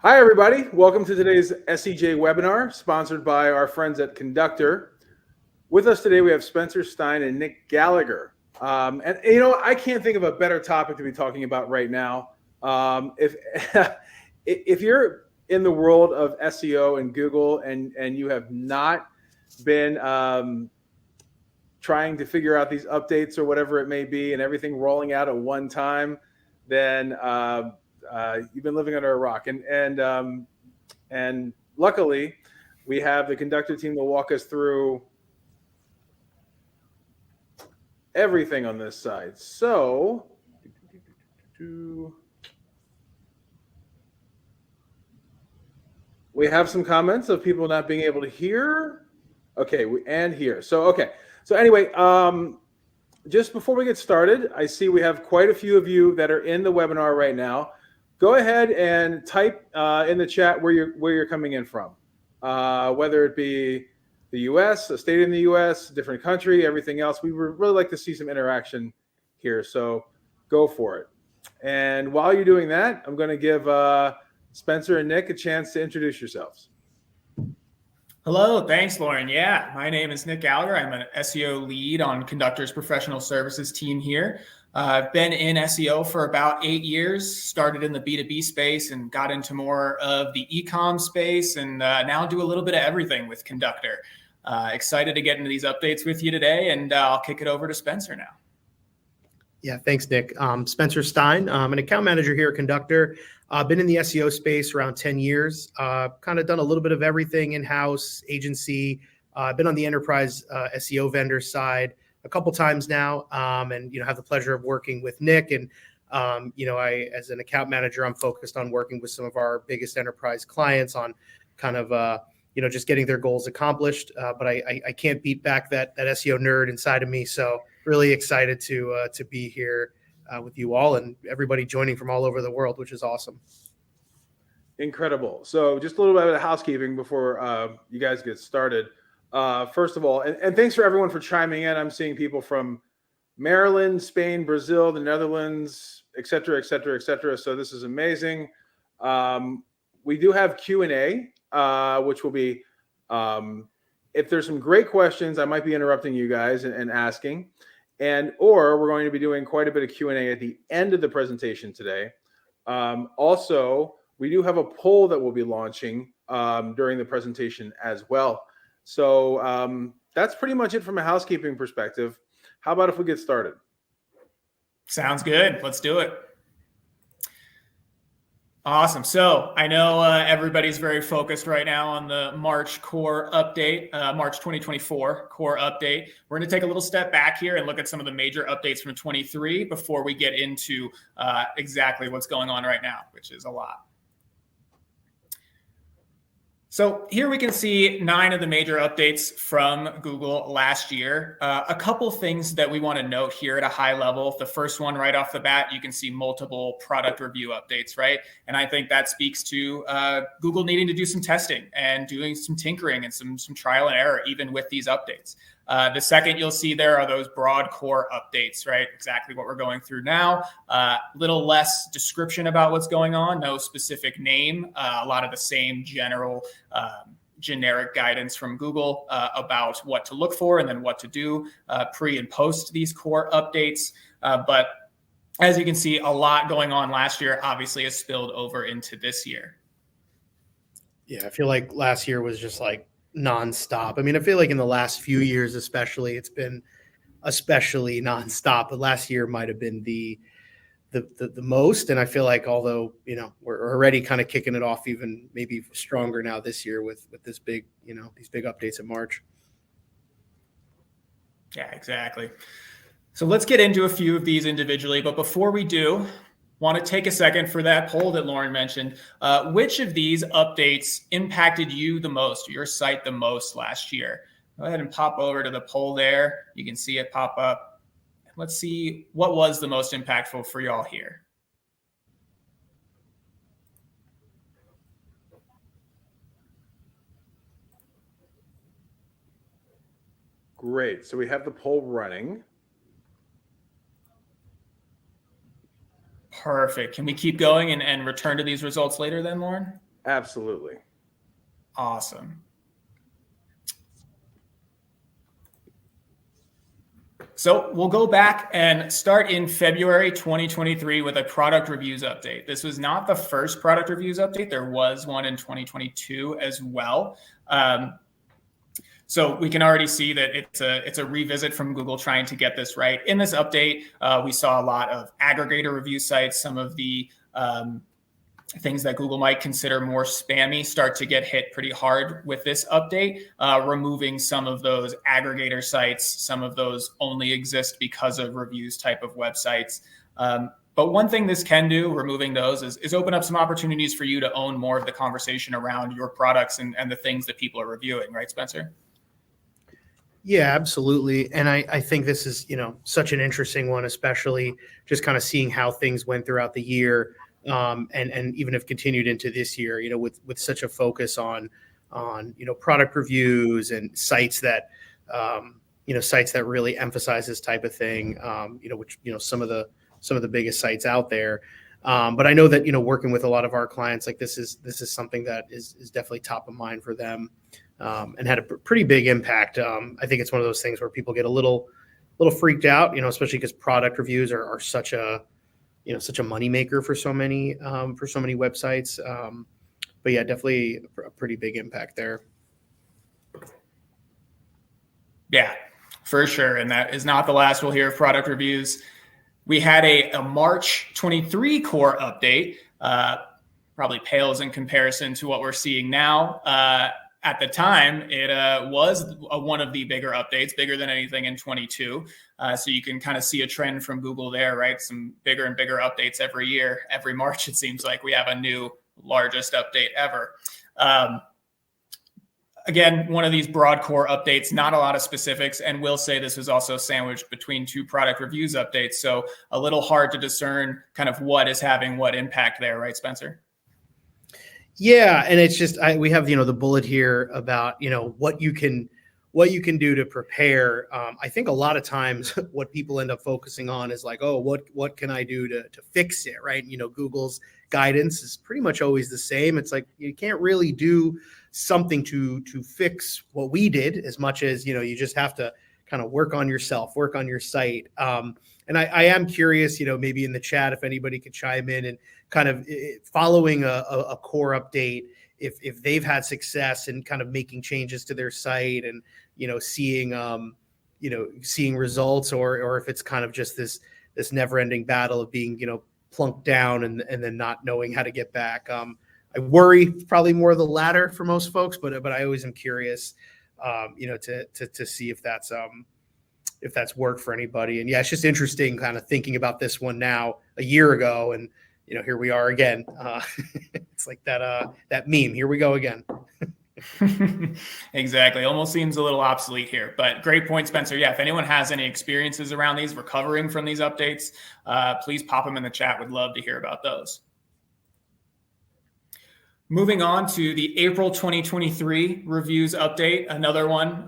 Hi, everybody. Welcome to today's SEJ webinar, sponsored by our friends at Conductor. With us today, we have Spencer Stein and Nick Gallagher. I can't think of a better topic to be talking about right now. If if you're in the world of SEO and Google and you have not been trying to figure out these updates or whatever it may be, and everything rolling out at one time, then you've been living under a rock. And luckily, we have the Conductor team to walk us through everything on this side. So, we have some comments of people not being able to hear. Okay, and hear. So anyway, just before we get started, I see we have quite a few of you that are in the webinar right now. Go ahead and type in the chat where you're coming in from, whether it be the U.S., a state in the U.S., different country, everything else. We would really like to see some interaction here, so go for it. And while you're doing that, I'm going to give Spencer and Nick a chance to introduce yourselves. Hello, thanks, Lauren. Yeah, my name is Nick Gallagher. I'm an SEO lead on Conductor's professional services team here. I've been in SEO for about 8 years, started in the B2B space and got into more of the e-com space, and now do a little bit of everything with Conductor. Excited to get into these updates with you today, and I'll kick it over to Spencer now. Yeah, thanks, Nick. Spencer Stein. I'm an account manager here at Conductor. I've been in the SEO space around 10 years, kind of done a little bit of everything in-house, agency. I've been on the enterprise SEO vendor side a couple times now, and have the pleasure of working with Nick. And I, as an account manager, I'm focused on working with some of our biggest enterprise clients on kind of just getting their goals accomplished. But I can't beat back that SEO nerd inside of me. So really excited to be here with you all and everybody joining from all over the world, which is awesome. Incredible. So just a little bit of housekeeping before you guys get started. First of all, and thanks for everyone for chiming in. I'm seeing people from Maryland, Spain, Brazil, the Netherlands, et cetera, et cetera, et cetera. So this is amazing. We do have Q&A, which will be, if there's some great questions, I might be interrupting you guys and asking. Or we're going to be doing quite a bit of Q&A at the end of the presentation today. Also, we do have a poll that we'll be launching during the presentation as well. So that's pretty much it from a housekeeping perspective. How about if we get started? Sounds good. Let's do it. Awesome. So I know everybody's very focused right now on the March core update, March 2024 core update. We're going to take a little step back here and look at some of the major updates from 23 before we get into exactly what's going on right now, which is a lot. So here we can see 9 of the major updates from Google last year. A couple things that we want to note here at a high level. The first one right off the bat, you can see multiple product review updates, right? And I think that speaks to Google needing to do some testing and doing some tinkering and some trial and error even with these updates. The second you'll see there are those broad core updates, right? Exactly what we're going through now. Little less description about what's going on, no specific name, a lot of the same general generic guidance from Google about what to look for and then what to do pre and post these core updates. But as you can see, a lot going on last year obviously has spilled over into this year. Yeah, I feel like last year was just like nonstop. I mean, I feel like in the last few years, especially, it's been especially nonstop. But last year might have been the most. And I feel like although we're already kind of kicking it off even maybe stronger now this year with this big these big updates in March. Yeah, exactly. So let's get into a few of these individually. But before we do, want to take a second for that poll that Lauren mentioned. Which of these updates impacted you the most, your site the most last year? Go ahead and pop over to the poll there. You can see it pop up. Let's see what was the most impactful for y'all here. Great. So we have the poll running. Perfect. Can we keep going and return to these results later then, Lauren? Absolutely. Awesome. So we'll go back and start in February 2023 with a product reviews update. This was not the first product reviews update. There was one in 2022 as well. So we can already see that it's a revisit from Google trying to get this right. In this update, we saw a lot of aggregator review sites, some of the things that Google might consider more spammy start to get hit pretty hard with this update, removing some of those aggregator sites, some of those only exist because of reviews type of websites. But one thing this can do, removing those, is open up some opportunities for you to own more of the conversation around your products and the things that people are reviewing, right, Spencer? Yeah, absolutely. And I think this is, such an interesting one, especially just kind of seeing how things went throughout the year. And even have continued into this year, with such a focus on product reviews and sites that really emphasize this type of thing, which some of the biggest sites out there. But I know that working with a lot of our clients, like this is something that is definitely top of mind for them, and had a pretty big impact. I think it's one of those things where people get a little freaked out, especially because product reviews are such a moneymaker for so many websites. But yeah, definitely a pretty big impact there. Yeah, for sure. And that is not the last we'll hear of product reviews. We had a March 23 core update, probably pales in comparison to what we're seeing now. At the time, it was one of the bigger updates, bigger than anything in 22. So you can kind of see a trend from Google there, right? Some bigger and bigger updates every year. Every March, it seems like we have a new largest update ever. Again, one of these broad core updates, not a lot of specifics. And we'll say this was also sandwiched between two product reviews updates. So a little hard to discern kind of what is having what impact there, right, Spencer? Yeah, and it's just we have the bullet here about what you can do to prepare. I think a lot of times what people end up focusing on is like, oh, what can I do to fix it, right? Google's guidance is pretty much always the same. It's like you can't really do something to fix what we did as much as you just have to kind of work on yourself, work on your site. And I am curious, maybe in the chat, if anybody could chime in and kind of following a core update, if they've had success in kind of making changes to their site and, seeing results, or if it's kind of just this never ending battle of being, plunked down and then not knowing how to get back. I worry probably more of the latter for most folks, but I always am curious, to see if that's worked for anybody. And yeah, it's just interesting kind of thinking about this one now a year ago, and here we are again. It's like that meme. Here we go again. Exactly. Almost seems a little obsolete here, but great point, Spencer. Yeah, if anyone has any experiences around these, recovering from these updates, please pop them in the chat. Would love to hear about those. Moving on to the April 2023 reviews update, another one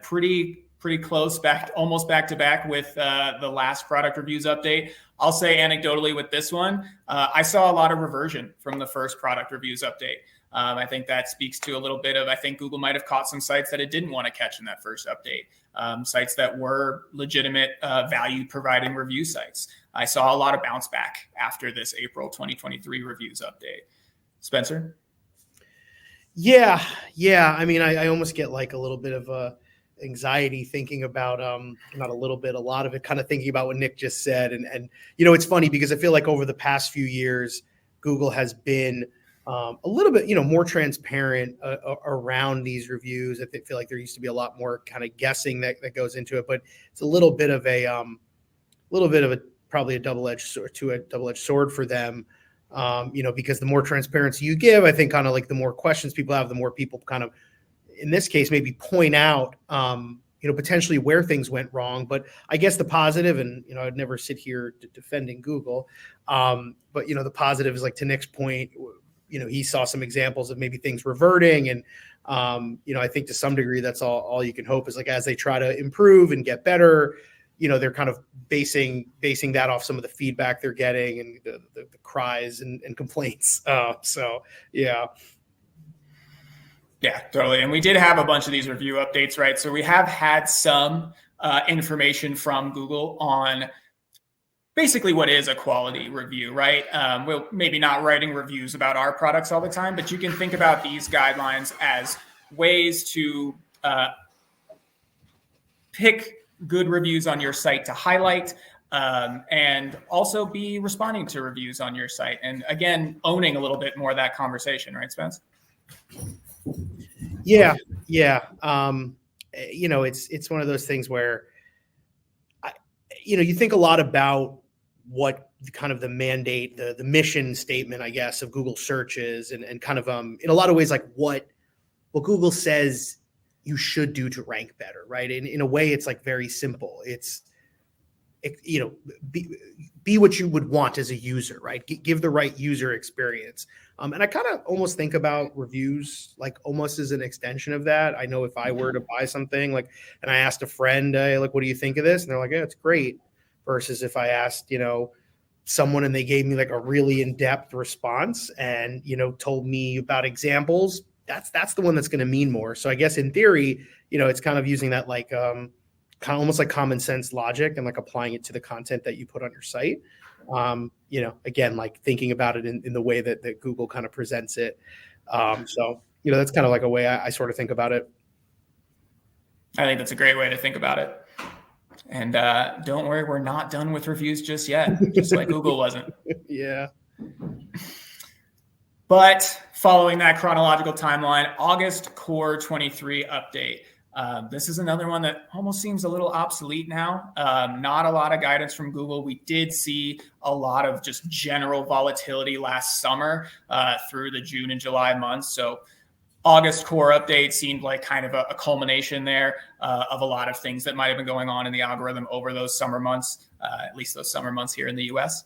pretty close, almost back to back with the last product reviews update. I'll say anecdotally with this one, I saw a lot of reversion from the first product reviews update. I think that speaks to a little bit of, I think Google might have caught some sites that it didn't want to catch in that first update, sites that were legitimate value providing review sites. I saw a lot of bounce back after this April 2023 reviews update. Spencer? Yeah. I mean, I almost get like a little bit of anxiety thinking about, not a little bit, a lot of it, kind of thinking about what Nick just said. And it's funny because I feel like over the past few years, Google has been a little bit, more transparent around these reviews. I feel like there used to be a lot more kind of guessing that goes into it, but it's a little bit of a probably a double-edged sword for them. Because the more transparency you give, I think kind of like the more questions people have, the more people kind of, in this case, maybe point out, potentially where things went wrong. But I guess the positive, and, I'd never sit here defending Google. But, the positive is, like, to Nick's point, he saw some examples of maybe things reverting. And, I think to some degree, that's all you can hope is, like, as they try to improve and get better, they're kind of basing that off some of the feedback they're getting and the cries and complaints. So yeah. Yeah, totally. And we did have a bunch of these review updates, right? So we have had some information from Google on basically what is a quality review, right? We'll maybe not writing reviews about our products all the time, but you can think about these guidelines as ways to pick good reviews on your site to highlight, and also be responding to reviews on your site. And again, owning a little bit more of that conversation, right, Spence? Yeah. It's one of those things where, you think a lot about what kind of the mandate, the mission statement, I guess, of Google searches and kind of, in a lot of ways, like what Google says you should do to rank better, right? In a way, it's like very simple. Be what you would want as a user, right? Give the right user experience. And I kind of almost think about reviews like almost as an extension of that. I know if I were to buy something and I asked a friend, like, what do you think of this? And they're like, yeah, it's great. Versus if I asked, someone and they gave me like a really in-depth response and, told me about examples, that's the one that's going to mean more. So I guess in theory, it's kind of using that like, kind of almost like common sense logic and like applying it to the content that you put on your site. Again, like thinking about it in the way that Google kind of presents it. So, that's kind of like a way I sort of think about it. I think that's a great way to think about it. And don't worry, we're not done with reviews just yet, just like Google wasn't. Yeah. But following that chronological timeline, August Core 23 update. This is another one that almost seems a little obsolete now. Not a lot of guidance from Google. We did see a lot of just general volatility last summer through the June and July months. So August Core update seemed like kind of a culmination there of a lot of things that might have been going on in the algorithm over those summer months, at least those summer months here in the US.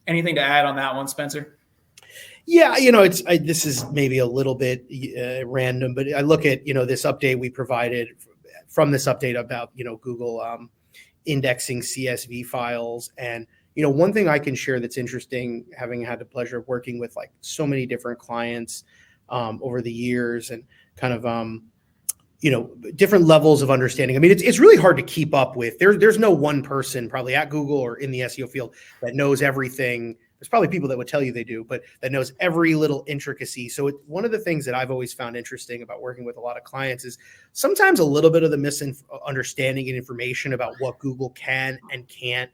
Anything to add on that one, Spencer? Yeah, this is maybe a little bit random, but I look at, this update we provided from this update about, Google indexing CSV files. And, one thing I can share that's interesting, having had the pleasure of working with like so many different clients over the years and kind of, different levels of understanding. I mean, it's really hard to keep up with. There's no one person probably at Google or in the SEO field that knows everything. There's probably people that would tell you they do, but that knows every little intricacy. So one of the things that I've always found interesting about working with a lot of clients is sometimes a little bit of the misunderstanding and information about what Google can and can't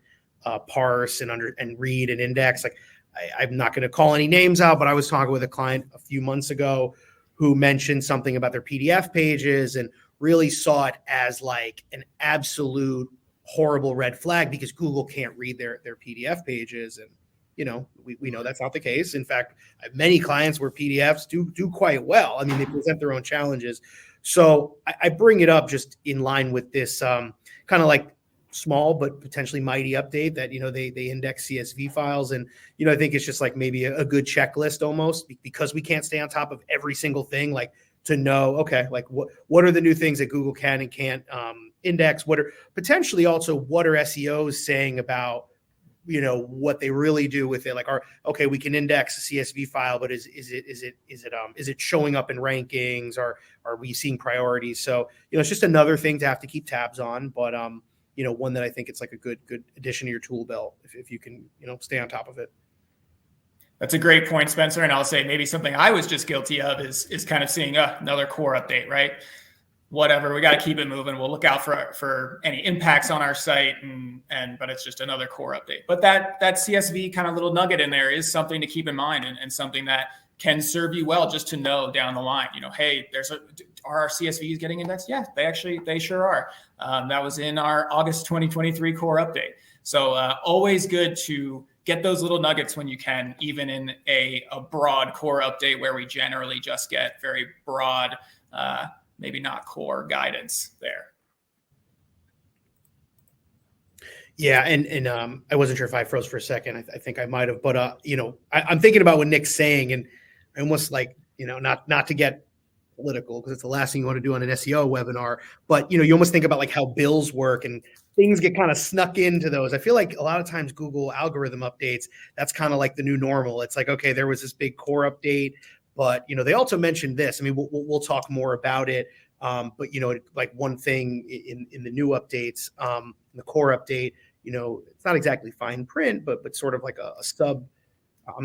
parse and read and index. Like I'm not going to call any names out, but I was talking with a client a few months ago who mentioned something about their PDF pages and really saw it as like an absolute horrible red flag because Google can't read their PDF pages. And we know that's not the case. In fact, I have many clients where PDFs do quite well. I mean, they present their own challenges. So I bring it up just in line with this kind of like small but potentially mighty update that, they index CSV files. And, I think it's just like maybe a good checklist almost because we can't stay on top of every single thing, like to know, okay, like what are the new things that Google can and can't index? What are potentially also what are SEOs saying about what they really do with it, like we can index a CSV file, but is it showing up in rankings or are we seeing priorities? So, it's just another thing to have to keep tabs on, but one that I think it's like a good addition to your tool belt if you can, stay on top of it. That's a great point, Spencer. And I'll say maybe something I was just guilty of is kind of seeing another core update, right? Whatever, we got to keep it moving. We'll look out for any impacts on our site, but it's just another core update. But that CSV kind of little nugget in there is something to keep in mind and something that can serve you well just to know down the line. Hey, are our CSVs getting indexed? Yeah, they sure are. That was in our August 2023 core update. So always good to get those little nuggets when you can, even in a broad core update where we generally just get very broad. Maybe not core guidance there. Yeah, and I wasn't sure if I froze for a second. I think I might have, but I'm thinking about what Nick's saying, and almost like not to get political because it's the last thing you want to do on an SEO webinar. But, you almost think about like how bills work and things get kind of snuck into those. I feel like a lot of times Google algorithm updates, that's kind of like the new normal. It's like, okay, there was this big core update, but, they also mentioned this. I mean, we'll talk more about it. But, like one thing in the new updates, the core update, it's not exactly fine print, but sort of like a sub.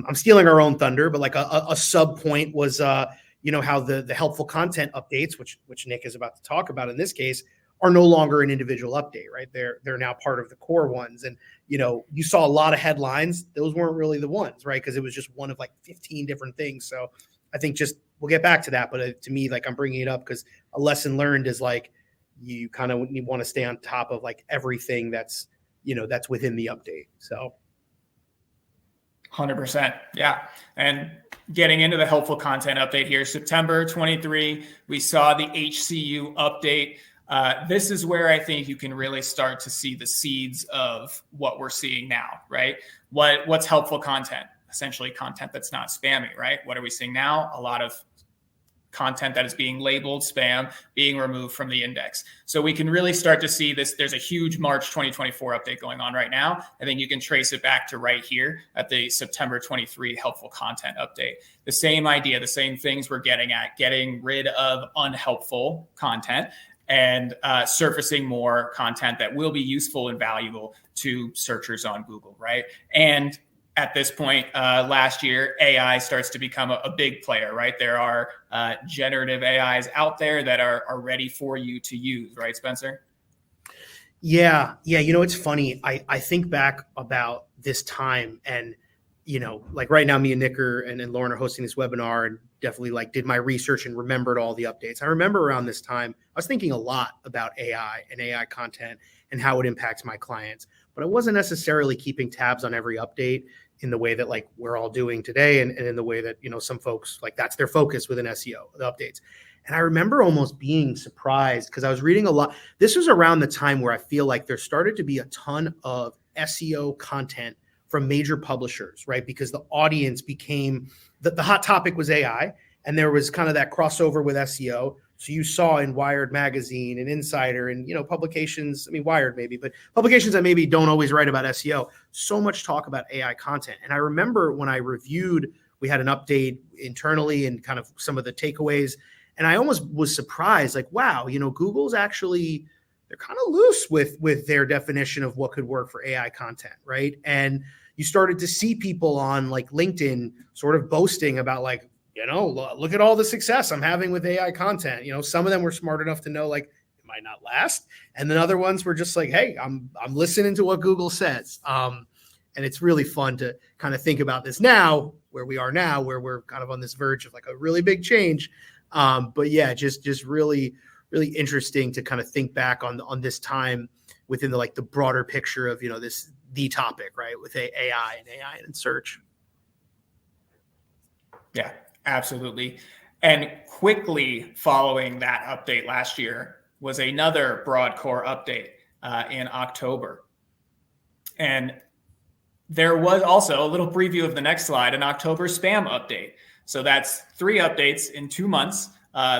I'm stealing our own thunder, but like a sub point was, how the helpful content updates, which Nick is about to talk about in this case, are no longer an individual update, right? They're now part of the core ones. And, you saw a lot of headlines. Those weren't really the ones, right? Because it was just one of like 15 different things. So I think we'll get back to that. But to me, like I'm bringing it up because a lesson learned is like, you kind of want to stay on top of like everything that's within the update. So 100%. Yeah. And getting into the helpful content update here, September 23, we saw the HCU update. This is where I think you can really start to see the seeds of what we're seeing now, right? What's helpful content? Essentially content that's not spammy, right? What are we seeing now? A lot of content that is being labeled spam being removed from the index. So we can really start to see this. There's a huge March 2024 update going on right now. I think you can trace it back to right here at the September 23 helpful content update. The same idea, the same things we're getting at, getting rid of unhelpful content and surfacing more content that will be useful and valuable to searchers on Google, right? And at this point, last year, AI starts to become a big player, right? There are generative AIs out there that are ready for you to use, right, Spencer? Yeah. It's funny. I think back about this time and, like right now, me and Nick and Lauren are hosting this webinar and definitely like did my research and remembered all the updates. I remember around this time, I was thinking a lot about AI and AI content and how it impacts my clients, but I wasn't necessarily keeping tabs on every update in the way that like we're all doing today. And in the way that, some folks like that's their focus within SEO, the updates. And I remember almost being surprised because I was reading a lot. This was around the time where I feel like there started to be a ton of SEO content from major publishers, right? Because the audience became, the hot topic was AI and there was kind of that crossover with SEO. So you saw in Wired Magazine and Insider and, publications, Wired maybe, but publications that maybe don't always write about SEO, so much talk about AI content. And I remember when I reviewed, we had an update internally and kind of some of the takeaways. And I almost was surprised, like, wow, Google's actually, they're kind of loose with their definition of what could work for AI content, right? And you started to see people on like LinkedIn sort of boasting about like, look at all the success I'm having with AI content. Some of them were smart enough to know like it might not last. And then other ones were just like, hey, I'm listening to what Google says. And it's really fun to kind of think about this now, where we are now, where we're kind of on this verge of like a really big change. But yeah, just really, really interesting to kind of think back on this time within the broader picture of, the topic, right? With AI and search. Yeah, absolutely. And quickly following that update last year was another broad core update in October. And there was also a little preview of the next slide, an October spam update. So that's 3 updates in 2 months.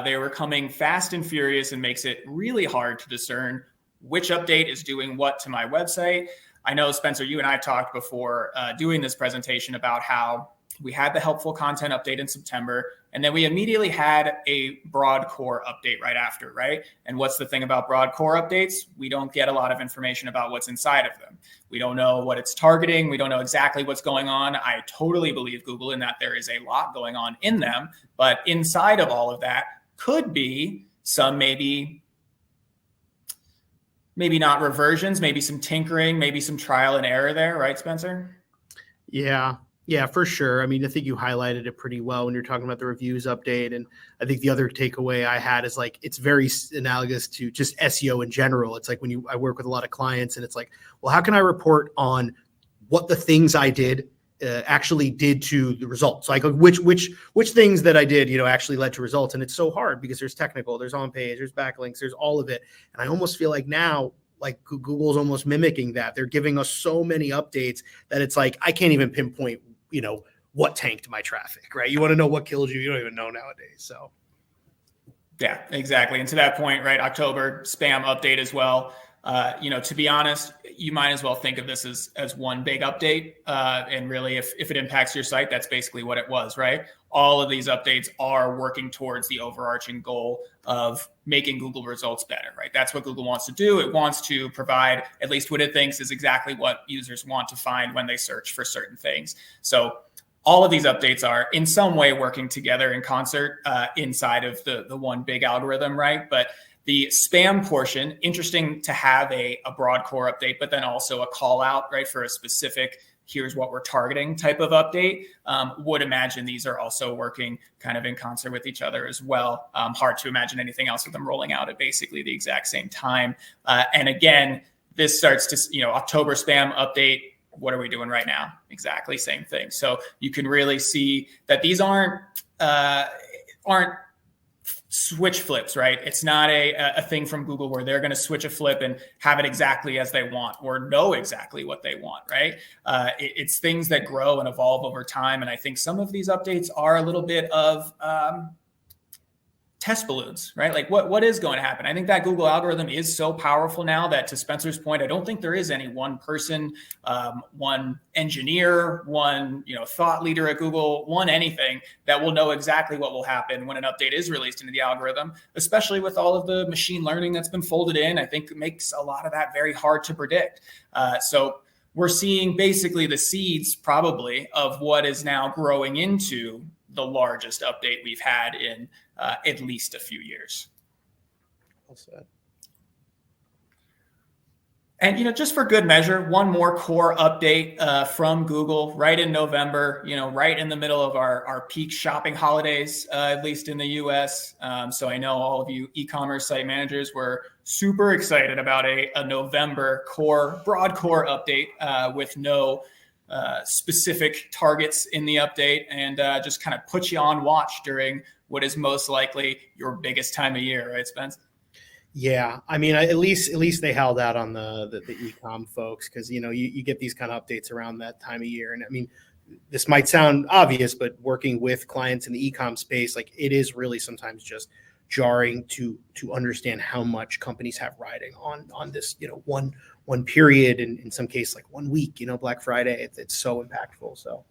They were coming fast and furious and makes it really hard to discern which update is doing what to my website. I know, Spencer, you and I talked before doing this presentation about how we had the helpful content update in September, and then we immediately had a broad core update right after, right? And what's the thing about broad core updates? We don't get a lot of information about what's inside of them. We don't know what it's targeting. We don't know exactly what's going on. I totally believe Google in that there is a lot going on in them, but inside of all of that could be some maybe not reversions, maybe some tinkering, maybe some trial and error there, right, Spencer? Yeah, for sure. I think you highlighted it pretty well when you're talking about the reviews update. And I think the other takeaway I had is like, it's very analogous to just SEO in general. It's like when I work with a lot of clients and it's like, well, how can I report on what the things I did actually did to the results? Like which things that I did, actually led to results. And it's so hard because there's technical, there's on page, there's backlinks, there's all of it. And I almost feel like now, like Google's almost mimicking that. They're giving us so many updates that it's like, I can't even pinpoint, what tanked my traffic, right? You want to know what killed you. You don't even know nowadays. So. Yeah, exactly. And to that point, right, October spam update as well. To be honest, you might as well think of this as one big update. And really, if it impacts your site, that's basically what it was, right? All of these updates are working towards the overarching goal of making Google results better, right? That's what Google wants to do. It wants to provide at least what it thinks is exactly what users want to find when they search for certain things. So all of these updates are in some way working together in concert inside of the one big algorithm, right? But the spam portion, interesting to have a broad core update, but then also a call out, right, for a specific, here's what we're targeting type of update. Would imagine these are also working kind of in concert with each other as well. Hard to imagine anything else with them rolling out at basically the exact same time. And again, this starts to, October spam update. What are we doing right now? Exactly same thing. So you can really see that these aren't switch flips, right? It's not a thing from Google where they're going to switch a flip and have it exactly as they want or know exactly what they want, right? It's things that grow and evolve over time. And I think some of these updates are a little bit of test balloons, right? Like what is going to happen? I think that Google algorithm is so powerful now that, to Spencer's point, I don't think there is any one person, one engineer, one thought leader at Google, one anything that will know exactly what will happen when an update is released into the algorithm, especially with all of the machine learning that's been folded in. I think it makes a lot of that very hard to predict. So we're seeing basically the seeds probably of what is now growing into the largest update we've had in at least a few years. Well said. And, just for good measure, one more core update from Google right in November, right in the middle of our peak shopping holidays, at least in the US. So I know all of you e-commerce site managers were super excited about a November broad core update with no specific targets in the update, and just kind of put you on watch during what is most likely your biggest time of year, right, Spence? Yeah, I mean, at least they held out on the e-com folks, because you get these kind of updates around that time of year. And I mean, this might sound obvious, but working with clients in the e-com space, like, it is really sometimes just jarring to understand how much companies have riding on this one period, and in some cases like 1 week, Black Friday. It's so impactful. So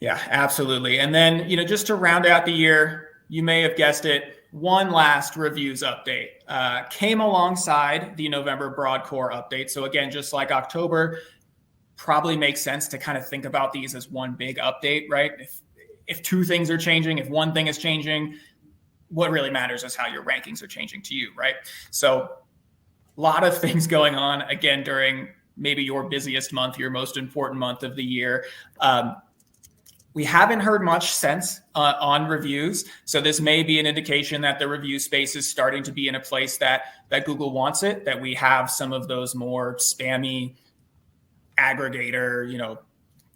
yeah, absolutely. And then just to round out the year, you may have guessed it, one last reviews update came alongside the November broad core update. So again, just like October, probably makes sense to kind of think about these as one big update, right? If two things are changing, if one thing is changing, what really matters is how your rankings are changing to you, right? So a lot of things going on, again, during maybe your busiest month, your most important month of the year. We haven't heard much since on reviews. So this may be an indication that the review space is starting to be in a place that Google wants it, that we have some of those more spammy aggregator,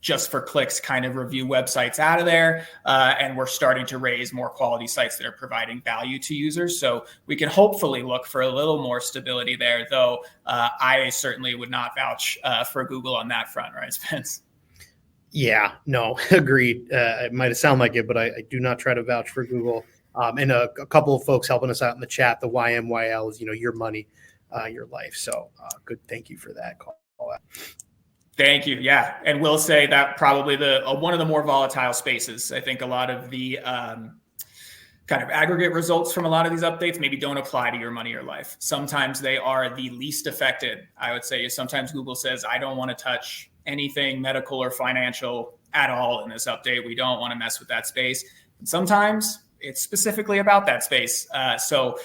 just for clicks kind of review websites out of there. And we're starting to raise more quality sites that are providing value to users. So we can hopefully look for a little more stability there, though I certainly would not vouch for Google on that front, right, Spence? Yeah, no, agreed. It might sound like it, but I do not try to vouch for Google. And a couple of folks helping us out in the chat, the YMYL is, your money, your life. So good. Thank you for that call out. Thank you. Yeah. And we'll say that probably one of the more volatile spaces. I think a lot of the kind of aggregate results from a lot of these updates maybe don't apply to your money or life. Sometimes they are the least affected. I would say sometimes Google says, I don't want to touch anything medical or financial at all in this update. We don't want to mess with that space. And sometimes it's specifically about that space. So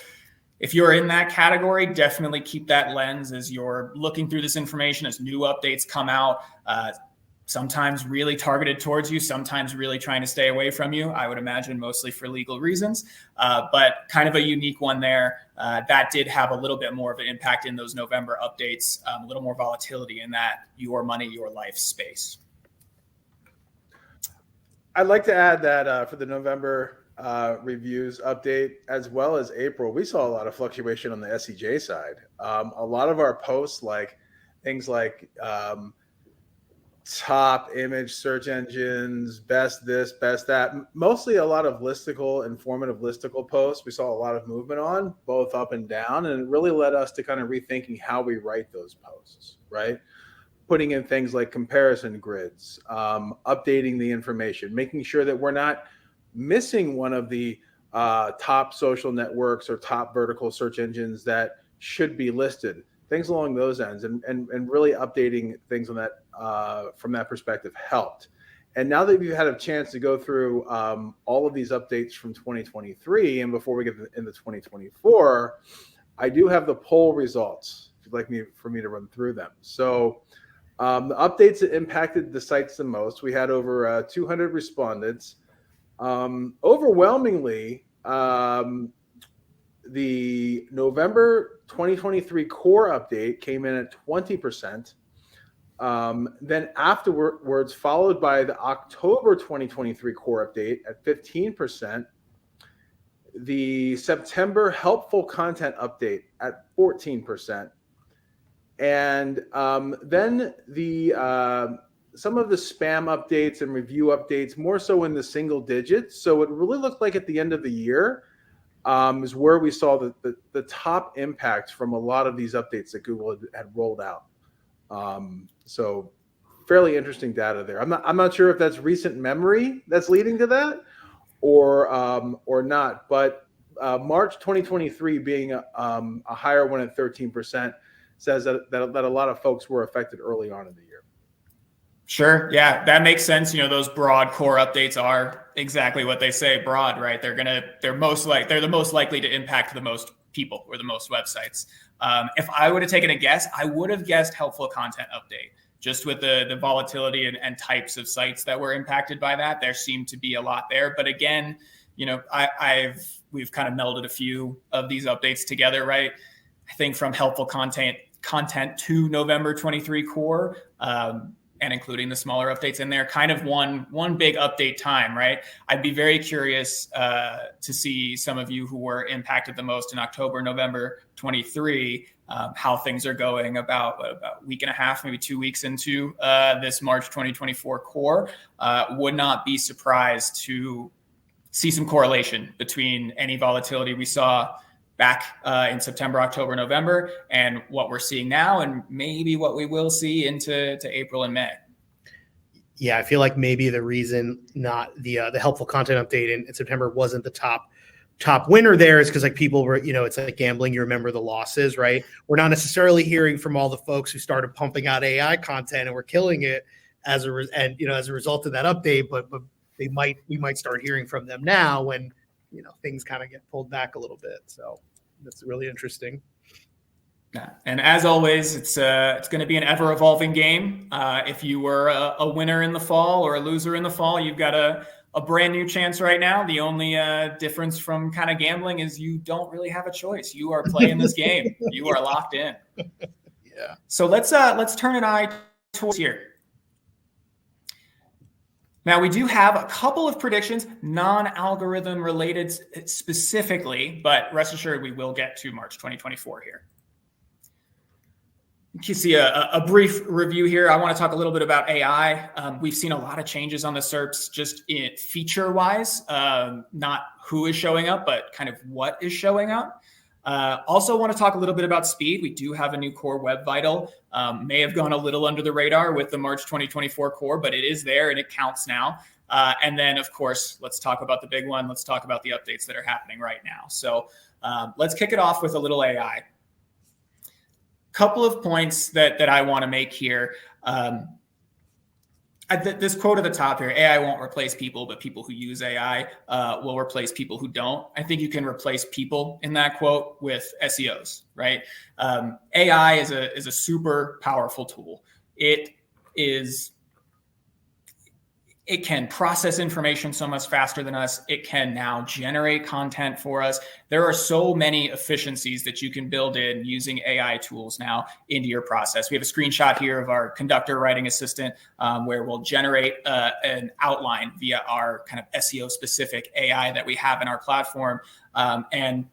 if you're in that category, definitely keep that lens as you're looking through this information, as new updates come out, sometimes really targeted towards you, sometimes really trying to stay away from you. I would imagine mostly for legal reasons, but kind of a unique one there. That did have a little bit more of an impact in those November updates, a little more volatility in that your money, your life space. I'd like to add that for the November reviews update, as well as April, we saw a lot of fluctuation on the SEJ side. A lot of our posts, like things like top image search engines, best this, best that. Mostly a lot of listicle, informative listicle posts. We saw a lot of movement on both up and down, and it really led us to kind of rethinking how we write those posts, right? Putting in things like comparison grids, updating the information, making sure that we're not missing one of the top social networks or top vertical search engines that should be listed, things along those ends, and really updating things on that from that perspective helped. And now that we've had a chance to go through all of these updates from 2023, and before we get into 2024, I do have the poll results if you'd like for me to run through them. So the updates that impacted the sites the most, we had over 200 respondents. Overwhelmingly, the November 2023 core update came in at 20%. Then afterwards, followed by the October 2023 core update at 15%. The September helpful content update at 14%. And then some of the spam updates and review updates, more so in the single digits. So it really looked like at the end of the year is where we saw the top impact from a lot of these updates that Google had rolled out. So fairly interesting data there. I'm not sure if that's recent memory that's leading to that or not. But March 2023 being a higher one at 13% says that a lot of folks were affected early on in the year. Sure. Yeah, that makes sense. Those broad core updates are exactly what they say, broad, right? They're the most likely to impact the most people or the most websites. If I would have taken a guess, I would have guessed helpful content update. Just with the volatility and types of sites that were impacted by that, there seemed to be a lot there. But again, we've kind of melded a few of these updates together, right? I think from helpful content to November 23 core, and including the smaller updates in there, kind of one big update time, right? I'd be very curious to see some of you who were impacted the most in October, November 23, how things are going about a week and a half, maybe 2 weeks into this March 2024 core. Would not be surprised to see some correlation between any volatility we saw back in September, October, November, and what we're seeing now, and maybe what we will see into April and May. Yeah, I feel like maybe the reason not the helpful content update in September wasn't the top winner there is because like people were, it's like gambling. You remember the losses, right? We're not necessarily hearing from all the folks who started pumping out AI content and were killing it as a result of that update, but we might start hearing from them now when things kind of get pulled back a little bit. So that's really interesting. Yeah. And as always, it's going to be an ever evolving game. If you were a winner in the fall or a loser in the fall, you've got a brand new chance right now. The only difference from kind of gambling is you don't really have a choice. You are playing this game. You are locked in. Yeah. So let's turn an eye towards here. Now, we do have a couple of predictions, non-algorithm related specifically, but rest assured we will get to March 2024 here. You can see a brief review here. I want to talk a little bit about AI. We've seen a lot of changes on the SERPs just feature-wise, not who is showing up, but kind of what is showing up. Also want to talk a little bit about speed. We do have a new core Web Vital. May have gone a little under the radar with the March 2024 core, but it is there and it counts now. And then, of course, let's talk about the big one. Let's talk about the updates that are happening right now. So let's kick it off with a little AI. Couple of points that I want to make here. This quote at the top here, AI won't replace people, but people who use AI will replace people who don't. I think you can replace people in that quote with SEOs, right? AI is a super powerful tool. It can process information so much faster than us. It can now generate content for us. There are so many efficiencies that you can build in using AI tools now into your process. We have a screenshot here of our conductor writing assistant where we'll generate an outline via our kind of SEO specific AI that we have in our platform. And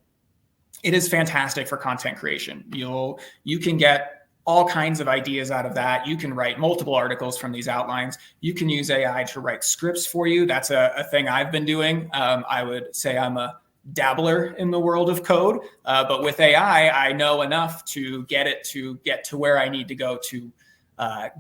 it is fantastic for content creation. You can get all kinds of ideas out of that. You can write multiple articles from these outlines. You can use AI to write scripts for you. That's a thing I've been doing. I would say I'm a dabbler in the world of code, but with AI, I know enough to get to where I need to go to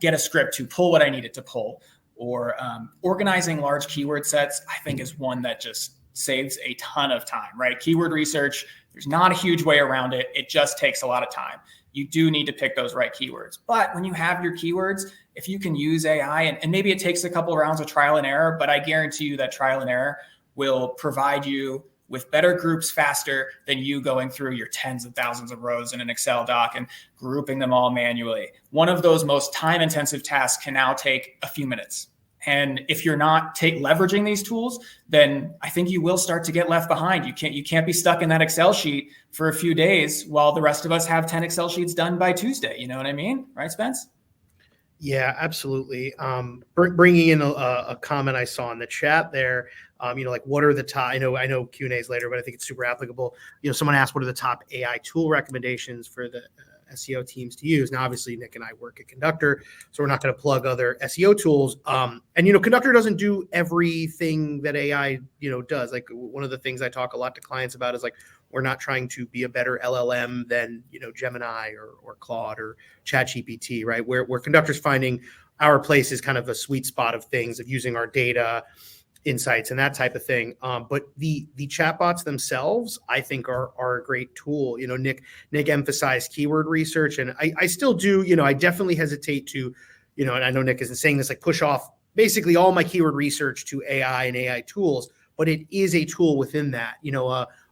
get a script to pull what I need it to pull. Or organizing large keyword sets, I think, is one that just saves a ton of time, right? Keyword research, there's not a huge way around it. It just takes a lot of time. You do need to pick those right keywords. But when you have your keywords, if you can use AI, and maybe it takes a couple of rounds of trial and error, but I guarantee you that trial and error will provide you with better groups faster than you going through your tens of thousands of rows in an Excel doc and grouping them all manually. One of those most time-intensive tasks can now take a few minutes. And if you're not leveraging these tools, then I think you will start to get left behind. You can't be stuck in that Excel sheet for a few days while the rest of us have 10 Excel sheets done by Tuesday. You know what I mean? Right, Spence? Yeah, absolutely. Bringing in a comment I saw in the chat there, like what are the top, I know Q&As later, but I think it's super applicable. Someone asked, what are the top AI tool recommendations for the SEO teams to use? Now, obviously, Nick and I work at Conductor, so we're not going to plug other SEO tools. And Conductor doesn't do everything that AI, does. Like, one of the things I talk a lot to clients about is, like, we're not trying to be a better LLM than, Gemini or Claude or ChatGPT, right? Where Conductor's finding our place is kind of a sweet spot of things, of using our data, insights, and that type of thing. But the chatbots themselves, I think, are a great tool. Nick emphasized keyword research, and I still do. I definitely hesitate to, and I know Nick isn't saying this, like, push off basically all my keyword research to AI and AI tools, but it is a tool within that.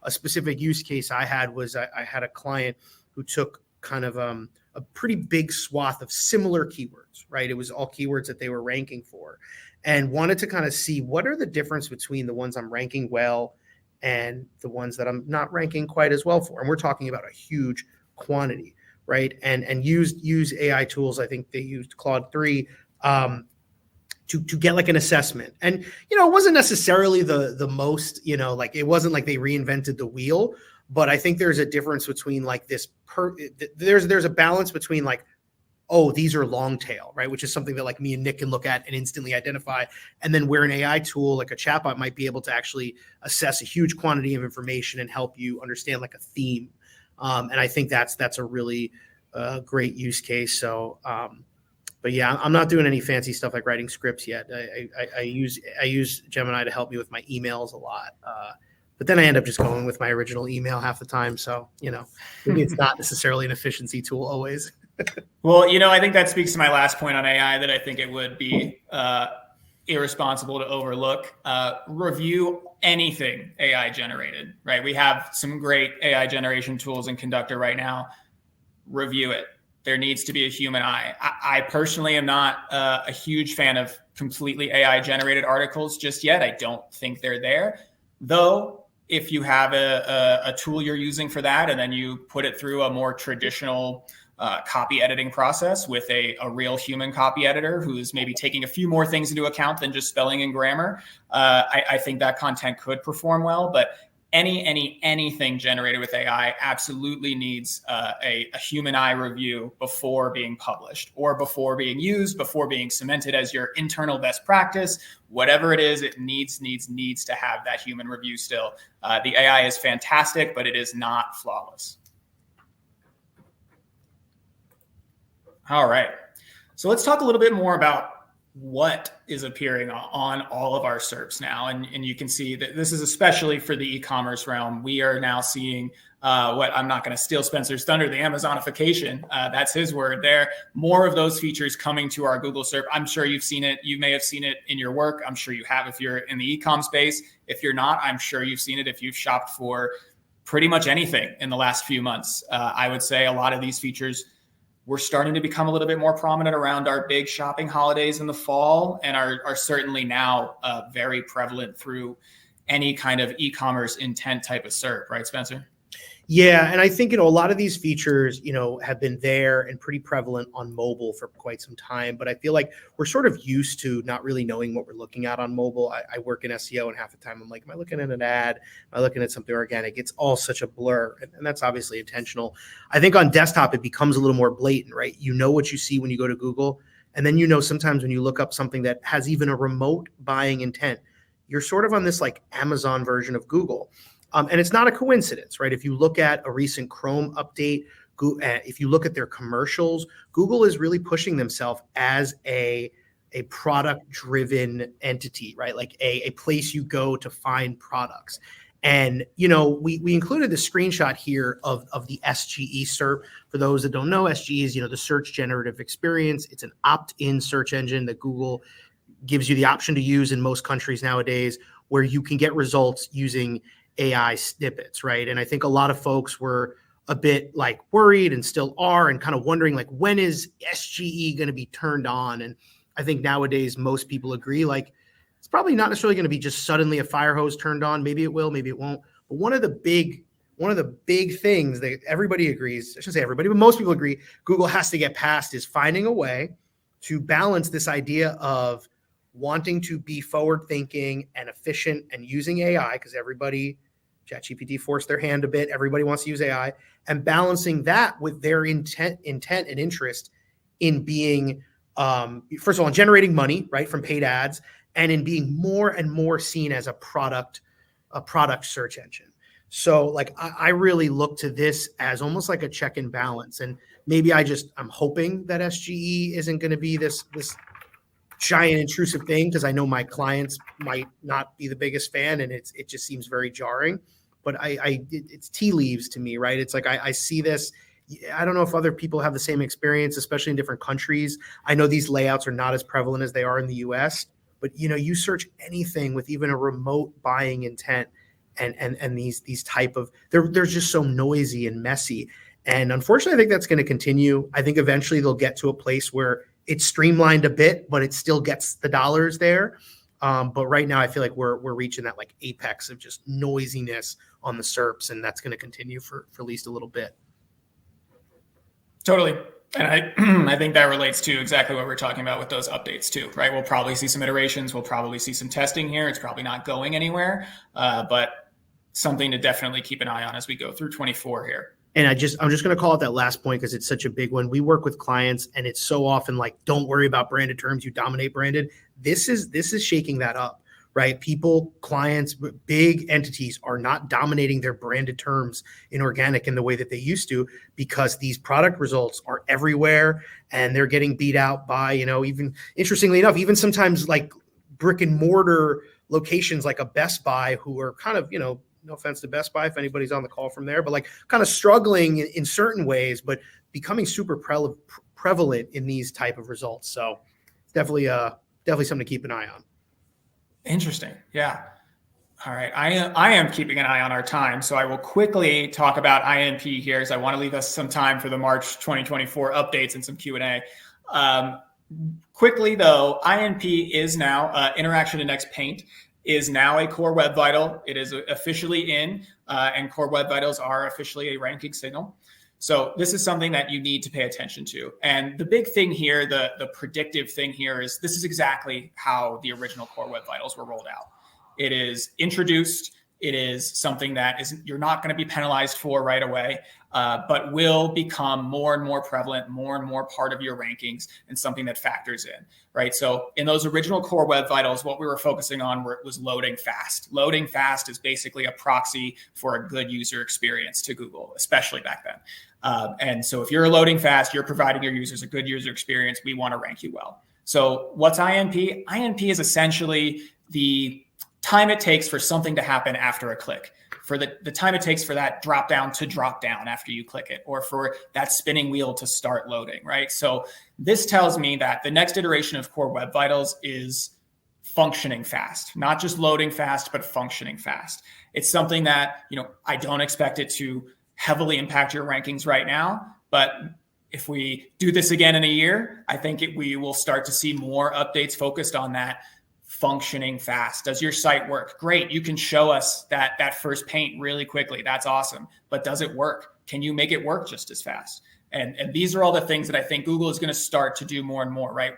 A specific use case I had was I had a client who took kind of a pretty big swath of similar keywords, right? It was all keywords that they were ranking for, and wanted to kind of see what are the difference between the ones I'm ranking well and the ones that I'm not ranking quite as well for. And we're talking about a huge quantity, right? And use AI tools. I think they used Claude 3 to get like an assessment. And, it wasn't necessarily the most, like, it wasn't like they reinvented the wheel, but I think there's a difference between like there's a balance between, like, oh, these are long tail, right? Which is something that, like, me and Nick can look at and instantly identify. And then where an AI tool like a chatbot might be able to actually assess a huge quantity of information and help you understand, like, a theme. And I think that's a really great use case. So, but yeah, I'm not doing any fancy stuff like writing scripts yet. I use Gemini to help me with my emails a lot. But then I end up just going with my original email half the time. So, maybe it's not necessarily an efficiency tool always. Well, I think that speaks to my last point on AI, that I think it would be irresponsible to overlook. Review anything AI generated, right? We have some great AI generation tools in Conductor right now. Review it. There needs to be a human eye. I personally am not a huge fan of completely AI generated articles just yet. I don't think they're there, though. If you have a tool you're using for that, and then you put it through a more traditional copy editing process with a real human copy editor who's maybe taking a few more things into account than just spelling and grammar, I think that content could perform well. But anything generated with AI absolutely needs a human eye review before being published, or before being used, before being cemented as your internal best practice. Whatever it is, it needs to have that human review still. The AI is fantastic, but it is not flawless. All right. So let's talk a little bit more about what is appearing on all of our SERPs now. And you can see that this is especially for the e-commerce realm. We are now seeing what, I'm not going to steal Spencer's thunder, the Amazonification. That's his word there. More of those features coming to our Google SERP. I'm sure you've seen it. You may have seen it in your work. I'm sure you have if you're in the e-com space. If you're not, I'm sure you've seen it if you've shopped for pretty much anything in the last few months. I would say a lot of these features we're starting to become a little bit more prominent around our big shopping holidays in the fall, and are certainly now very prevalent through any kind of e-commerce intent type of SERP, right, Spencer? Yeah, and I think, a lot of these features, have been there and pretty prevalent on mobile for quite some time. But I feel like we're sort of used to not really knowing what we're looking at on mobile. I work in SEO, and half the time I'm like, am I looking at an ad? Am I looking at something organic? It's all such a blur, and that's obviously intentional. I think on desktop it becomes a little more blatant, right? You know what you see when you go to Google, and then sometimes when you look up something that has even a remote buying intent, you're sort of on this like Amazon version of Google. And it's not a coincidence, right? If you look at a recent Chrome update, if you look at their commercials, Google is really pushing themselves as a product-driven entity, right? Like a place you go to find products. And we included the screenshot here of the SGE SERP. For those that don't know, SGE is the search generative experience. It's an opt-in search engine that Google gives you the option to use in most countries nowadays, where you can get results using AI snippets, right? And I think a lot of folks were a bit like worried, and still are, and kind of wondering like, when is SGE going to be turned on? And I think nowadays most people agree like it's probably not necessarily going to be just suddenly a fire hose turned on. Maybe it will, maybe it won't. But one of the big things that everybody agrees, I shouldn't say everybody, but most people agree Google has to get past is finding a way to balance this idea of wanting to be forward thinking and efficient and using AI, because ChatGPT forced their hand a bit. Everybody wants to use AI, and balancing that with their intent and interest in being, first of all, in generating money, right, from paid ads, and in being more and more seen as a product search engine. So like, I really look to this as almost like a check and balance. And maybe I'm hoping that SGE isn't going to be this giant intrusive thing, because I know my clients might not be the biggest fan, and it just seems very jarring. But it's tea leaves to me, right? It's like I see this. I don't know if other people have the same experience, especially in different countries. I know these layouts are not as prevalent as they are in the US, but you search anything with even a remote buying intent, and these type of they're just so noisy and messy. And unfortunately, I think that's going to continue. I think eventually they'll get to a place where it's streamlined a bit, but it still gets the dollars there. But right now, I feel like we're reaching that like apex of just noisiness on the SERPs, and that's going to continue for at least a little bit. Totally. And I think that relates to exactly what we're talking about with those updates too, right? We'll probably see some iterations. We'll probably see some testing here. It's probably not going anywhere, but something to definitely keep an eye on as we go through 24 here. And I'm just going to call it that last point because it's such a big one. We work with clients, and it's so often like, don't worry about branded terms. You dominate branded. This is shaking that up, right? People, clients, big entities are not dominating their branded terms in organic in the way that they used to, because these product results are everywhere, and they're getting beat out by, even interestingly enough, even sometimes like brick and mortar locations like a Best Buy, who are kind of, no offense to Best Buy if anybody's on the call from there, but like kind of struggling in certain ways, but becoming super prevalent in these type of results. So it's definitely something to keep an eye on. Interesting. Yeah. All right. I am keeping an eye on our time. So I will quickly talk about INP here, as I want to leave us some time for the March 2024 updates and some Q&A. Quickly though, INP is now Interaction Index Paint is now a core web vital. It is officially in, and core web vitals are officially a ranking signal. So this is something that you need to pay attention to. And the big thing here, the predictive thing here, is this is exactly how the original core web vitals were rolled out. It is introduced. It is something that you're not going to be penalized for right away, but will become more and more prevalent, more and more part of your rankings, and something that factors in, right? So in those original core web vitals, what we were focusing on was loading fast. Loading fast is basically a proxy for a good user experience to Google, especially back then. And so if you're loading fast, you're providing your users a good user experience, we want to rank you well. So what's INP? INP is essentially the time it takes for something to happen after a click, for the time it takes for that drop down to drop down after you click it, or for that spinning wheel to start loading, right? So this tells me that the next iteration of core web vitals is functioning fast, not just loading fast, but functioning fast. It's something that, I don't expect it to heavily impact your rankings right now, but if we do this again in a year, I think we will start to see more updates focused on that functioning fast? Does your site work? Great. You can show us that first paint really quickly. That's awesome. But does it work? Can you make it work just as fast? And these are all the things that I think Google is going to start to do more and more, right?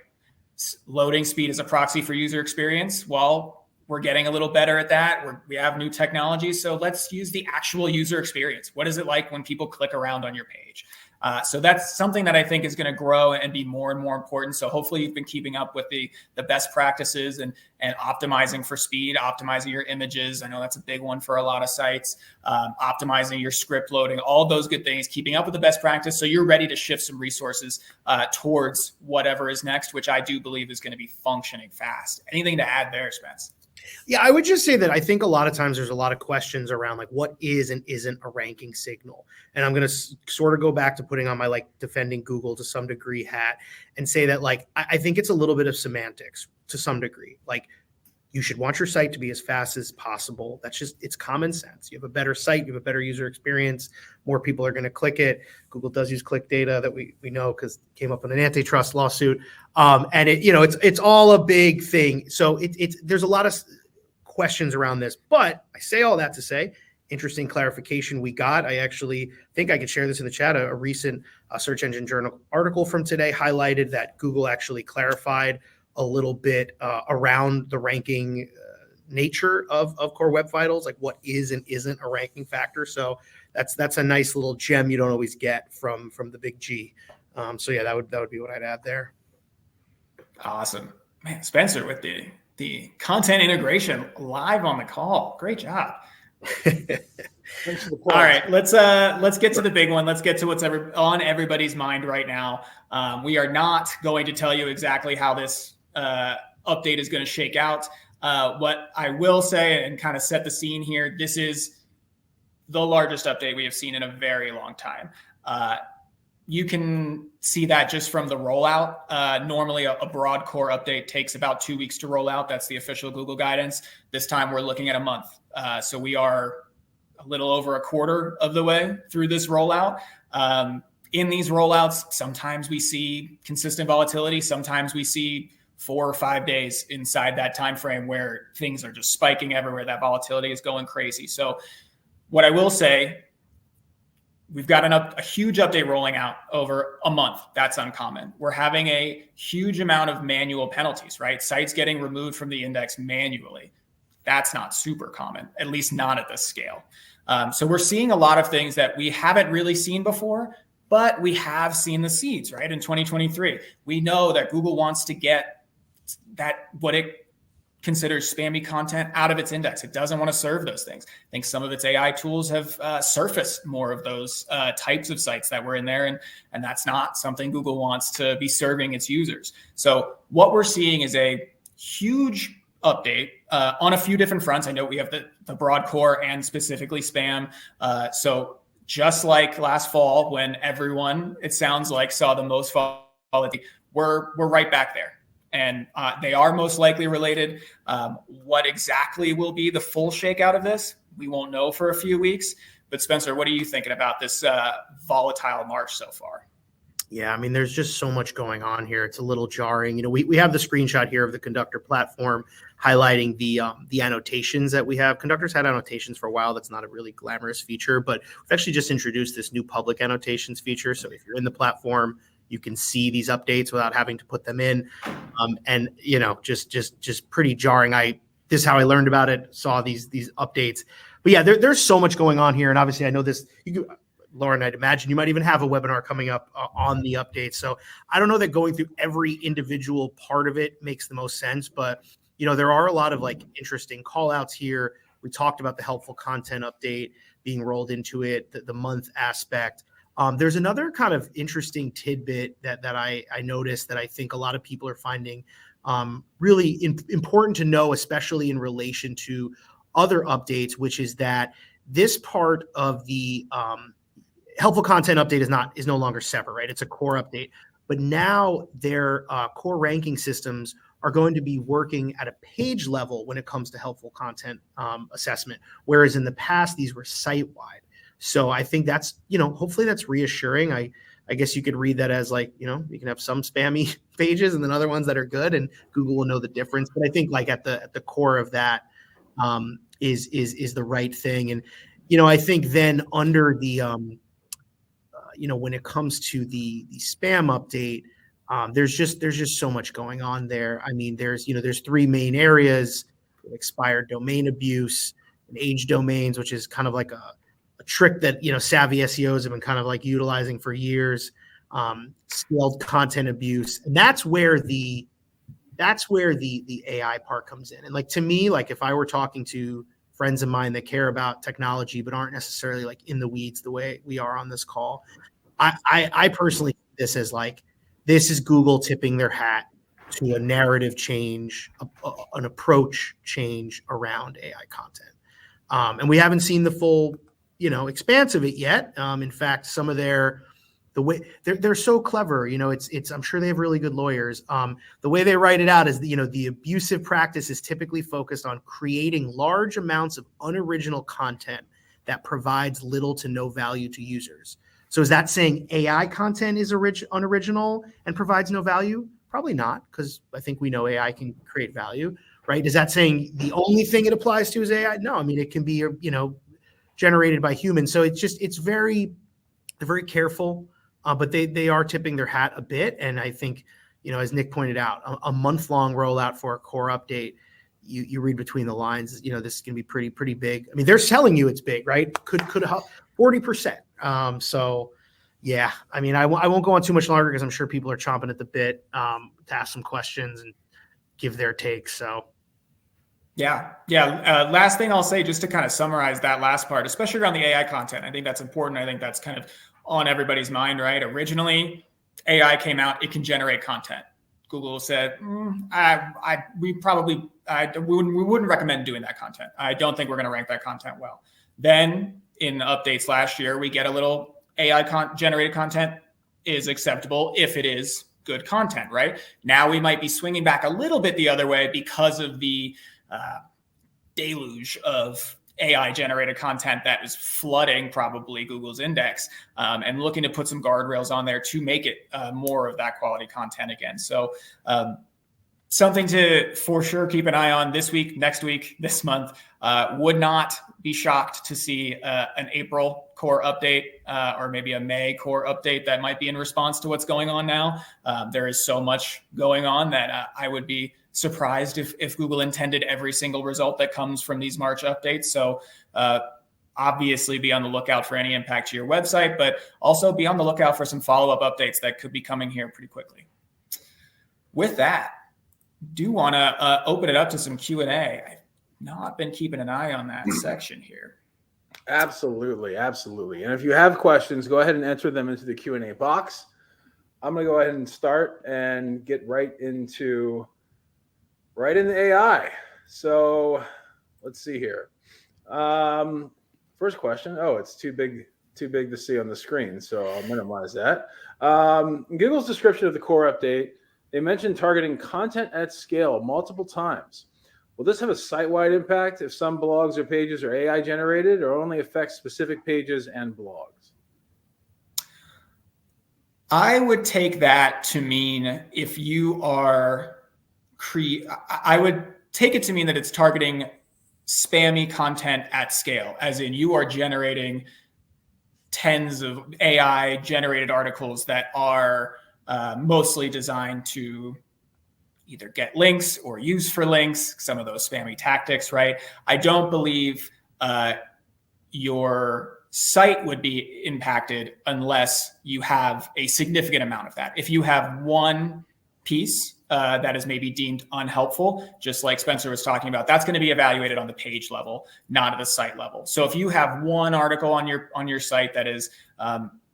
Loading speed is a proxy for user experience. Well, we're getting a little better at that. We have new technology. So let's use the actual user experience. What is it like when people click around on your page? So that's something that I think is going to grow and be more and more important. So hopefully you've been keeping up with the best practices and optimizing for speed, optimizing your images. I know that's a big one for a lot of sites, optimizing your script loading, all those good things, keeping up with the best practice. So you're ready to shift some resources towards whatever is next, which I do believe is going to be functioning fast. Anything to add there, Spence? Yeah, I would just say that I think a lot of times there's a lot of questions around like what is and isn't a ranking signal. And I'm going to sort of go back to putting on my like defending Google to some degree hat and say that like I think it's a little bit of semantics to some degree. Like you should want your site to be as fast as possible. That's just, it's common sense. You have a better site, you have a better user experience, more people are going to click it. Google does use click data that we know because it came up in an antitrust lawsuit. And it, you know, it's all a big thing. So there's a lot of questions around this, but I say all that to say, interesting clarification we got. I actually think I could share this in the chat. A recent Search Engine Journal article from today highlighted that Google actually clarified a little bit around the ranking nature of Core Web Vitals, like what is and isn't a ranking factor. So that's a nice little gem you don't always get from the big G. So yeah, that would be what I'd add there. Awesome, man. Spencer with the content integration live on the call. Great job. All right, let's get to the big one. Let's get to what's on everybody's mind right now. We are not going to tell you exactly how this update is going to shake out. What I will say and kind of set the scene here, this is the largest update we have seen in a very long time. You can see that just from the rollout. Normally, a broad core update takes about 2 weeks to roll out. That's the official Google guidance. This time, we're looking at a month. So we are a little over a quarter of the way through this rollout. In these rollouts, sometimes we see consistent volatility. Sometimes we see 4 or 5 days inside that time frame where things are just spiking everywhere. That volatility is going crazy. So what I will say, we've got a huge update rolling out over a month. That's uncommon. We're having a huge amount of manual penalties, right? Sites getting removed from the index manually. That's not super common, at least not at this scale. So we're seeing a lot of things that we haven't really seen before, but we have seen the seeds, right? In 2023, we know that Google wants to get that, what it considers spammy content, out of its index. It doesn't want to serve those things. I think some of its AI tools have surfaced more of those types of sites that were in there, and that's not something Google wants to be serving its users. So what we're seeing is a huge update on a few different fronts. I know we have the broad core and specifically spam. So just like last fall, when everyone, it sounds like, saw the most volatility, we're right back there. And they are most likely related. What exactly will be the full shakeout of this, we won't know for a few weeks. But Spencer, what are you thinking about this volatile March so far? Yeah, I mean, there's just so much going on here. It's a little jarring. You know, we have the screenshot here of the Conductor platform highlighting the annotations that we have. Conductor's had annotations for a while. That's not a really glamorous feature, but we've actually just introduced this new public annotations feature. So if you're in the platform, you can see these updates without having to put them in. And, you know, just pretty jarring. This is how I learned about it, saw these updates. But yeah, there's so much going on here. And obviously I know this, Lauren, I'd imagine you might even have a webinar coming up on the updates. So I don't know that going through every individual part of it makes the most sense, but you know, there are a lot of like interesting call outs here. We talked about the helpful content update being rolled into it, the month aspect. There's another kind of interesting tidbit that I noticed that I think a lot of people are finding really important to know, especially in relation to other updates, which is that this part of the helpful content update is no longer separate, right? It's a core update, but now their core ranking systems are going to be working at a page level when it comes to helpful content assessment, whereas in the past these were site-wide. So I think that's, you know, hopefully that's reassuring. I I guess you could read that as like, you can have some spammy pages and then other ones that are good, and Google will know the difference. But I think like at the core of that is the right thing. And, I think then under the, when it comes to the spam update, there's just so much going on there. I mean, there's three main areas: expired domain abuse and age domains, which is kind of like a trick that savvy SEOs have been kind of like utilizing for years. Scaled content abuse, and that's where the AI part comes in. And like, to me, like if I were talking to friends of mine that care about technology but aren't necessarily like in the weeds the way we are on this call, I personally see this as like, this is Google tipping their hat to a narrative change, an approach change around AI content. And we haven't seen the full, expanse of it yet. In fact, some of the way they're so clever, it's I'm sure they have really good lawyers. The way they write it out is, the abusive practice is typically focused on creating large amounts of unoriginal content that provides little to no value to users. So is that saying AI content is unoriginal and provides no value? Probably not, because I think we know AI can create value, right? Is that saying the only thing it applies to is AI? No, I mean, it can be, generated by humans. So they're very careful, but they are tipping their hat a bit. And I think, as Nick pointed out, a month-long rollout for a core update, you read between the lines, this is going to be pretty big. I mean, they're telling you it's big, right? Could 40%. So yeah, I mean, I won't go on too much longer because I'm sure people are chomping at the bit to ask some questions and give their takes. So yeah. Last thing I'll say, just to kind of summarize that last part, especially around the AI content, I think that's important. I think that's kind of on everybody's mind, right? Originally, AI came out, it can generate content. Google said, we wouldn't recommend doing that content. I don't think we're going to rank that content well. Then in updates last year, we get a little AI generated content is acceptable if it is good content, right? Now we might be swinging back a little bit the other way because of the deluge of AI generated content that is flooding probably Google's index, and looking to put some guardrails on there to make it more of that quality content again. So something to for sure keep an eye on this week, next week, this month. Would not be shocked to see an April core update or maybe a May core update that might be in response to what's going on now. There is so much going on that I would be surprised if Google intended every single result that comes from these March updates. So obviously be on the lookout for any impact to your website, but also be on the lookout for some follow-up updates that could be coming here pretty quickly. With that, do want to open it up to some Q&A. I've not been keeping an eye on that section here. Absolutely. And if you have questions, go ahead and enter them into the Q&A box. I'm going to go ahead and start and get right into AI. So let's see here. First question. Oh, it's too big to see on the screen, so I'll minimize that. In Google's description of the core update, they mentioned targeting content at scale multiple times. Will this have a site-wide impact if some blogs or pages are AI generated, or only affect specific pages and blogs? I would take that to mean if you are I would take it to mean that it's targeting spammy content at scale, as in you are generating tens of AI generated articles that are mostly designed to either get links or use for links, some of those spammy tactics, right? I don't believe your site would be impacted unless you have a significant amount of that. If you have one piece that is maybe deemed unhelpful, just like Spencer was talking about, that's going to be evaluated on the page level, not at the site level. So if you have one article on your site that is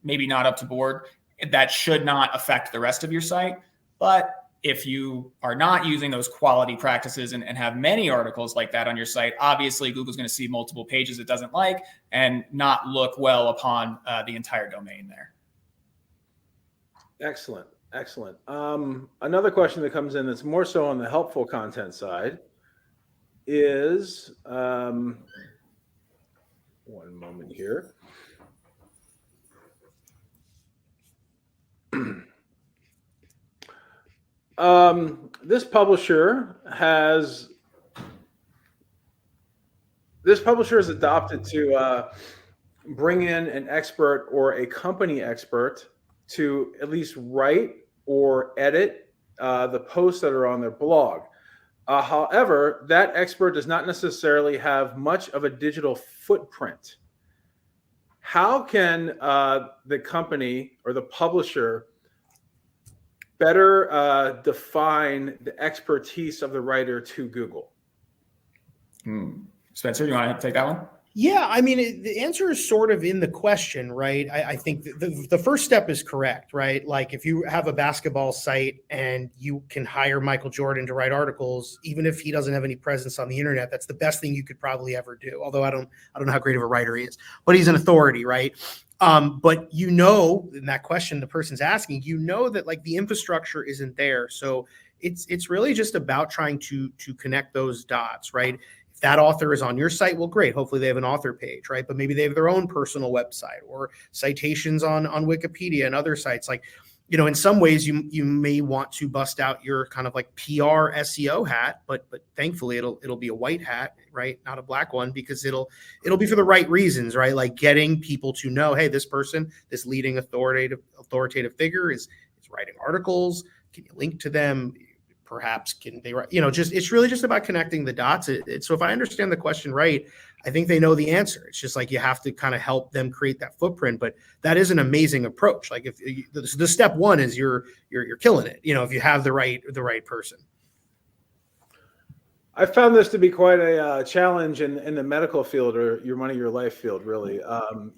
maybe not up to board, that should not affect the rest of your site. But if you are not using those quality practices and have many articles like that on your site, obviously Google's going to see multiple pages it doesn't like and not look well upon the entire domain there. Excellent. Another question that comes in that's more so on the helpful content side is, one moment here. This publisher has adopted to bring in an expert or a company expert to at least write or edit the posts that are on their blog. However, that expert does not necessarily have much of a digital footprint. How can the company or the publisher better define the expertise of the writer to Google? Spencer, you want to take that one? Yeah, I mean, the answer is sort of in the question, right? I think the first step is correct, right? Like if you have a basketball site and you can hire Michael Jordan to write articles, even if he doesn't have any presence on the internet, that's the best thing you could probably ever do. Although I don't know how great of a writer he is, but he's an authority, right? But in that question the person's asking, that like the infrastructure isn't there. So it's really just about trying to connect those dots, right? If that author is on your site, well, great. Hopefully they have an author page, right? But maybe they have their own personal website or citations on Wikipedia and other sites. Like, in some ways you may want to bust out your kind of like PR SEO hat, but thankfully it'll be a white hat, right? Not a black one, because it'll be for the right reasons, right? Like getting people to know, hey, this person, this leading authoritative figure is writing articles. Can you link to them? Perhaps can they write, it's really just about connecting the dots. So if I understand the question right, I think they know the answer. It's just like you have to kind of help them create that footprint. But that is an amazing approach. Like if the step one is you're killing it. If you have the right person. I found this to be quite a challenge in the medical field or your money, your life field, really.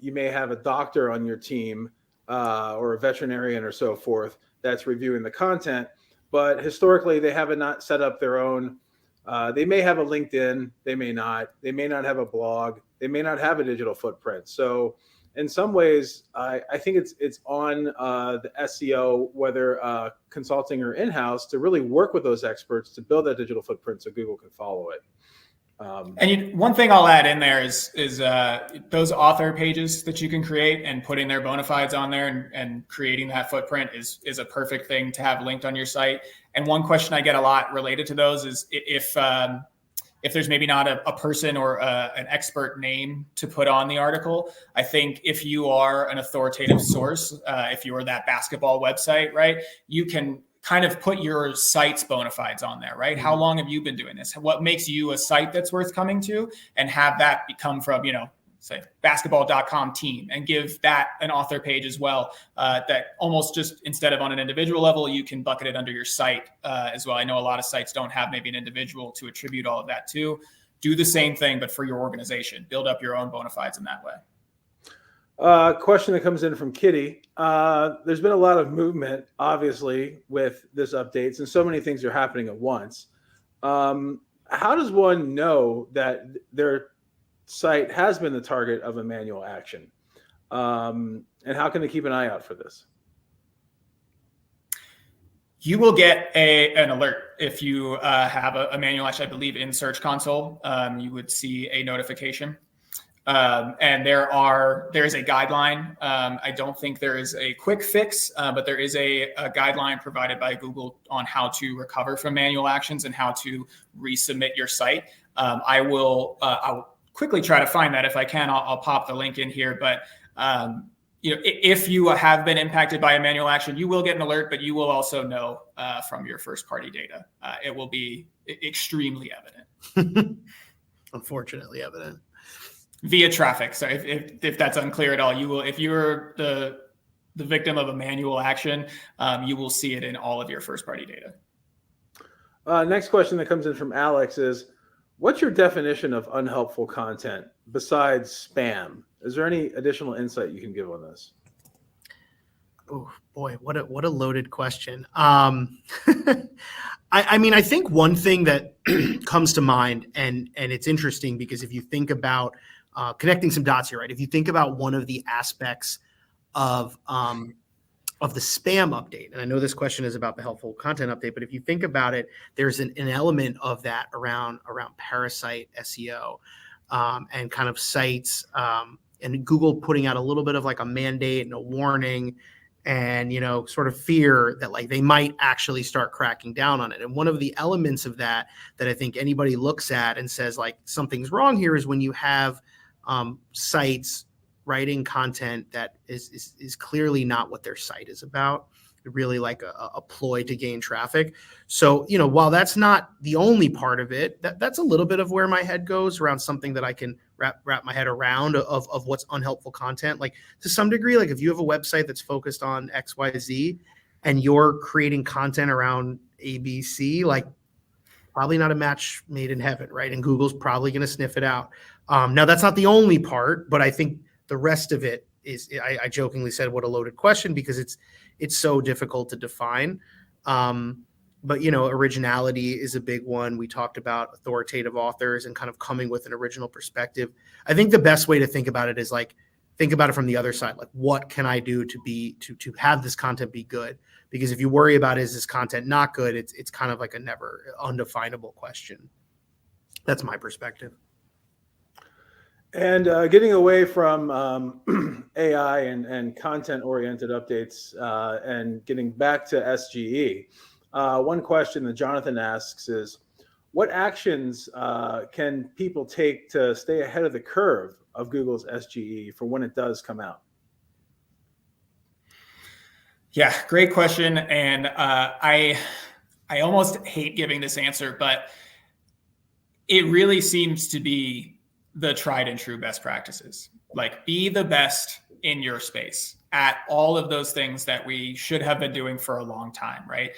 You may have a doctor on your team or a veterinarian or so forth that's reviewing the content, but historically they have not set up their own. They may have a LinkedIn, they may not have a blog, they may not have a digital footprint. So in some ways, I think it's on the SEO, whether consulting or in-house, to really work with those experts to build that digital footprint so Google can follow it. One thing I'll add in there is those author pages that you can create and putting their bona fides on there and creating that footprint is a perfect thing to have linked on your site. And one question I get a lot related to those is if there's maybe not a person or an expert name to put on the article. I think if you are an authoritative source, if you are that basketball website, right, you can kind of put your site's bona fides on there, right? How long have you been doing this? What makes you a site that's worth coming to? And have that become from, say basketball.com team, and give that an author page as well. That almost just, instead of on an individual level, you can bucket it under your site as well. I know a lot of sites don't have maybe an individual to attribute all of that to. Do the same thing, but for your organization. Build up your own bona fides in that way. Question that comes in from Kitty. There's been a lot of movement, obviously, with this updates, and so many things are happening at once. How does one know that their site has been the target of a manual action? And how can they keep an eye out for this? You will get an alert if you have a manual action. I believe in Search Console, you would see a notification. And there is a guideline. I don't think there is a quick fix, but there is a guideline provided by Google on how to recover from manual actions and how to resubmit your site. I'll quickly try to find that. If I can, I'll pop the link in here. But if you have been impacted by a manual action, you will get an alert, but you will also know from your first party data. It will be extremely evident. Unfortunately evident. Via traffic. So if that's unclear at all, you will, if you're the victim of a manual action, you will see it in all of your first party data. Next question that comes in from Alex is, what's your definition of unhelpful content besides spam? Is there any additional insight you can give on this? Oh boy, what a loaded question. I mean, I think one thing that comes to mind, and it's interesting because if you think about connecting some dots here, right? If you think about one of the aspects of the spam update, and I know this question is about the helpful content update, but if you think about it, there's an element of that around parasite SEO and kind of sites and Google putting out a little bit of like a mandate and a warning. and, sort of fear that like they might actually start cracking down on it. And one of the elements of that I think anybody looks at and says like something's wrong here is when you have sites writing content that is clearly not what their site is about, really like a ploy to gain traffic. So, while that's not the only part of it, that's a little bit of where my head goes around something that I can wrap my head around of what's unhelpful content. Like to some degree, like if you have a website that's focused on XYZ and you're creating content around ABC, like probably not a match made in heaven, right? And Google's probably going to sniff it out. Now that's not the only part, but I think the rest of it is, I jokingly said, what a loaded question, because it's so difficult to define. But, originality is a big one. We talked about authoritative authors and kind of coming with an original perspective. I think the best way to think about it is like, think about it from the other side. Like, what can I do to have this content be good? Because if you worry about, is this content not good? It's kind of like a never undefinable question. That's my perspective. And getting away from AI and content-oriented updates and getting back to SGE, one question that Jonathan asks is, what actions can people take to stay ahead of the curve of Google's SGE for when it does come out? Yeah, great question. And I almost hate giving this answer, but it really seems to be the tried and true best practices. Like, be the best in your space at all of those things that we should have been doing for a long time, right?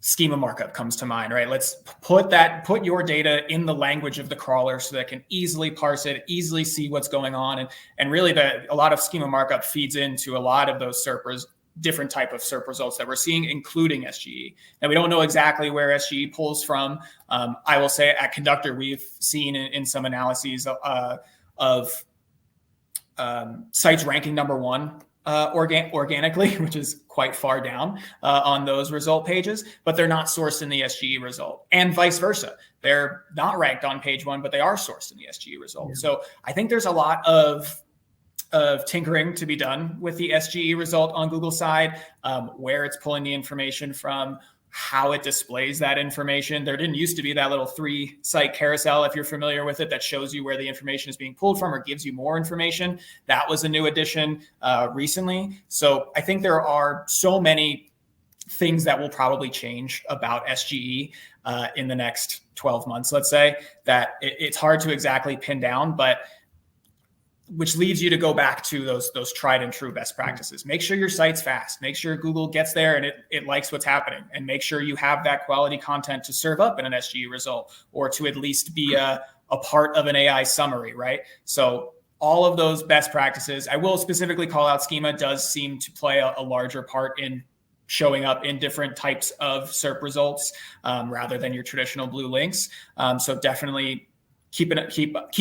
Schema markup comes to mind, right? Let's put your data in the language of the crawler so that it can easily parse it, easily see what's going on. And really a lot of schema markup feeds into a lot of those different type of SERP results that we're seeing, including SGE. Now, we don't know exactly where SGE pulls from. I will say at Conductor, we've seen in some analyses of sites ranking number one organically, which is quite far down on those result pages, but they're not sourced in the SGE result, and vice versa. They're not ranked on page one, but they are sourced in the SGE result. Yeah. So I think there's a lot of tinkering to be done with the SGE result on Google side, where it's pulling the information from, how it displays that information. There didn't used to be that little 3-site carousel, if you're familiar with it, that shows you where the information is being pulled from or gives you more information. That was a new addition recently. So I think there are so many things that will probably change about SGE in the next 12 months, let's say, that it's hard to exactly pin down, but which leads you to go back to those tried and true best practices. Make sure your site's fast. Make sure Google gets there and it likes what's happening. And make sure you have that quality content to serve up in an SGE result, or to at least be a part of an AI summary, right? So all of those best practices, I will specifically call out schema, does seem to play a larger part in showing up in different types of SERP results rather than your traditional blue links. So definitely keep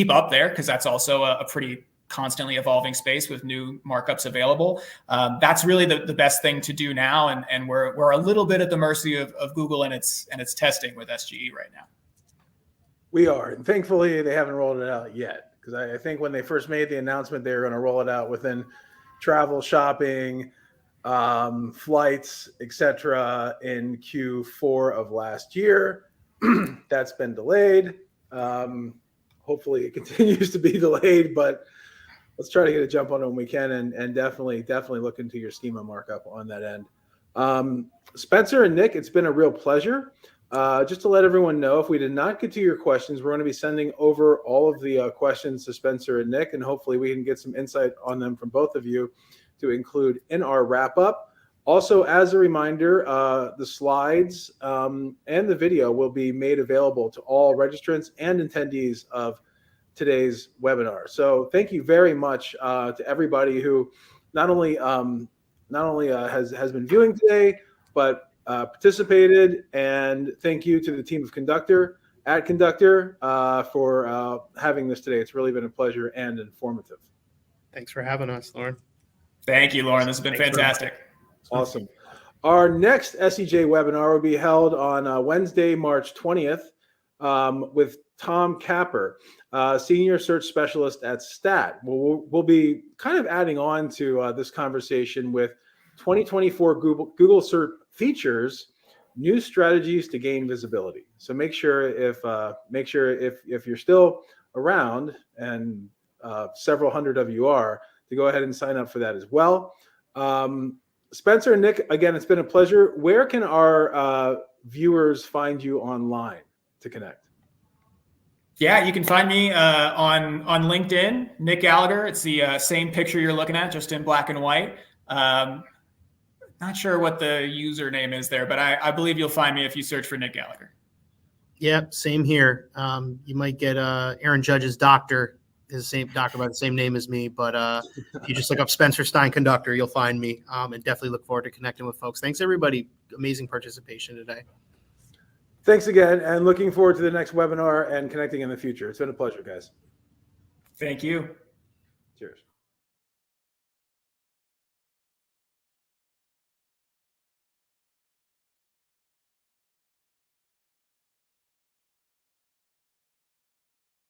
up there, because that's also a pretty constantly evolving space with new markups available. That's really the best thing to do now. And we're a little bit at the mercy of Google and its testing with SGE right now. We are. And thankfully, they haven't rolled it out yet, because I think when they first made the announcement, they were going to roll it out within travel, shopping, flights, etc. in Q4 of last year. That's been delayed. Hopefully it continues to be delayed, but let's try to get a jump on it when we can, and definitely look into your schema markup on that end. Spencer and Nick, it's been a real pleasure. Just to let everyone know, if we did not get to your questions, we're going to be sending over all of the questions to Spencer and Nick, and hopefully we can get some insight on them from both of you to include in our wrap-up. Also, as a reminder, the slides and the video will be made available to all registrants and attendees of today's webinar. So thank you very much to everybody who not only has been viewing today, but participated, and thank you to the team of Conductor for having this today. It's really been a pleasure and informative. Thanks for having us, Lauren. Thank you, Lauren. This has been fantastic. Awesome. Our next SEJ webinar will be held on Wednesday, March 20th with Tom Capper, Senior Search Specialist at Stat. We'll be kind of adding on to this conversation with 2024 Google search features new strategies to gain visibility. So make sure if you're still around, and several hundred of you are, to go ahead and sign up for that as well. Spencer and Nick, again, it's been a pleasure. Where can our viewers find you online to connect? Yeah, you can find me on LinkedIn, Nick Gallagher. It's the same picture you're looking at, just in black and white. Not sure what the username is there, but I believe you'll find me if you search for Nick Gallagher. Yeah, same here. You might get Aaron Judge's doctor, his same doctor by the same name as me. But if you just look up Spencer Stein Conductor, you'll find me. And definitely look forward to connecting with folks. Thanks, everybody. Amazing participation today. Thanks again, and looking forward to the next webinar and connecting in the future. It's been a pleasure, guys. Thank you. Cheers.